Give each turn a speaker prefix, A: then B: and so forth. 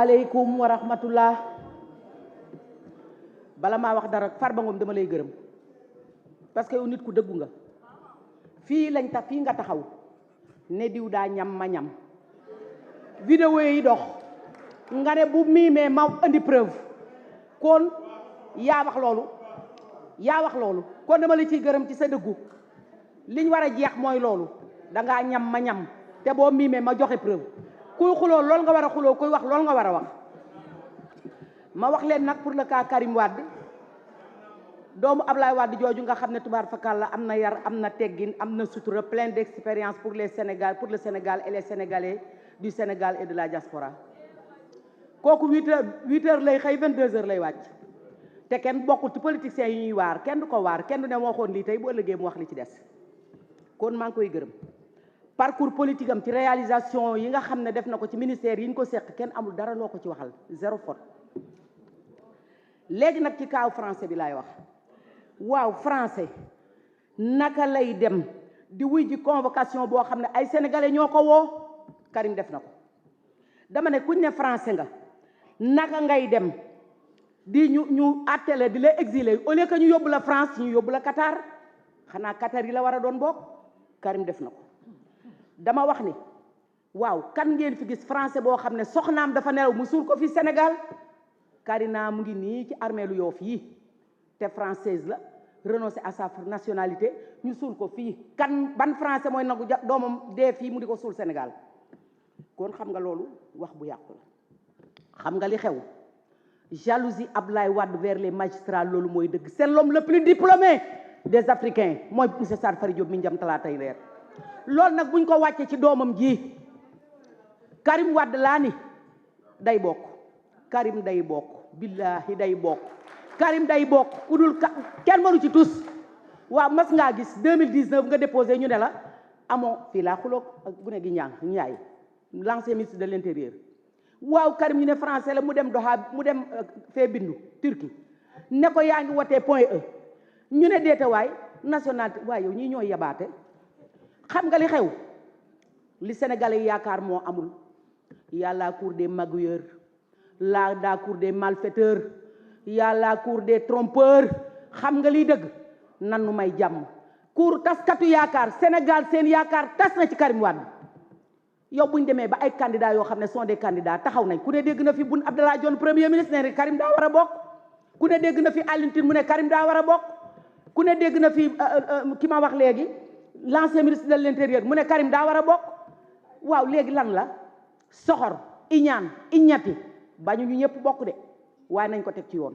A: aleykum wa rahmatullah. bala maa wax dara Farba Ngom dama lay gërëm parce que yow nit ku dëggu nga. fii nga taxaw ne diw daa ñam ma ñam vidéo yi dox nga ne bu miimee ma indi preuve kon yaa wax loolu kon dama la ciy gërëm ci sa dëggu. liñ war a jeex mooy loolu dangaa ñam ma ñam te boo miimee ma joxe preuve. kuy xuloo loolu nga war a xuloo kuy wax loolu nga war a wax. ma wax leen nag pour le cas Karim Wade doomu Ablaye Wade jooju nga xam ne tubaar fakal la am na yar am na teggin am na sutura plein d'expérience pour le Sénégal et les Sénégalais du Sénégal et de la diaspora. kooku 8 heures lay xëy 22 heures lay wàcc te kenn bokkul ci politiciens yi ñuy waar kenn du ko waar kenn du ne moo waxoon lii tey bu ëllëgee mu wax li ci des. kon maa ngi koy gërëm parcours politique am ci réalisation yi nga xam ne def na ko ci ministère yi ñu ko seq kenn amul dara loo ko ci waxal zéro faute. léegi nag ci kaaw français bi laay wax waaw français naka lay dem di wuy ji convocation boo xam ne ay sénégalais ñoo ko woo. Karim def na ko dama ne kuñ ne français nga naka ngay dem di ñu attele di la exiler au lieu que ñu yóbbu la France ñu yóbbu la Qatar xanaa Qatar yi la war a doon bokk. Karim def na ko dama wax ni waaw kan ngeen fi gis français boo xam ne soxnaam dafa nelaw mu suul ko fi Sénégal. Karina mu ngi nii ci armée lu Yoff yi te française la renoncé à sa nationalité ñu suul ko fii kan ban français mooy nagu doomam dee fii mu di ko suul Sénégal. kon xam nga loolu wax bu yàqu la. xam nga li xew jalousie Ablaye Wade vers les magistrats loolu mooy dëgg. c'est l'homme le plus diplômé des Africains mooy monsieur Sarr Fari Diop mi njam talaatay leer. loolu nag buñ ko wàccee ci doomam ji Karim Wade laa ni day bokk. Karim day bokk billahi day bokk. Karim day bokk ku dul kenn mënu ci tus. waaw mas ngaa gis 2019 nga déposé ñu ne la amoo fii laa xuloog ak gune gi ñaay l'ancien ministre de l'intérieur. waaw Karim ñu ne français la mu dem Doha mu dem fee bindu Turquie ne ko yaa ngi wotee point E ñu ne deetewaay nationalité waaye yow ñii ñooy yabaate. xam nga li xew li sénégalais yaakaar moo amul. y a la cour des magouilleurs, la cour des malfaiteurs, y a la cour des trompeurs. xam nga liy dëgg nan nu may jàmm. cour taskatu yaakaar Sénégal seen yaakaar tas na ci Karim Wade. yow buñ demee ba ay candidats yoo xam ne sont des candidats taxaw nañ ku ne dégg na fi Boun Abdallah Dionne premier ministre ne Karim daa war a bokk. ku ne dégg na fi Alioune Tine mu ne Karim daa war a bokk. ku ne dégg na fi ki ma wax léegi l'ancien ministre de l'intérieur mu ne Karim daa war a bokk. waaw léegi lan la soxor iñaan iññati bañu ñu ñëpp bokk de waaye nañ ko teg ci yoon.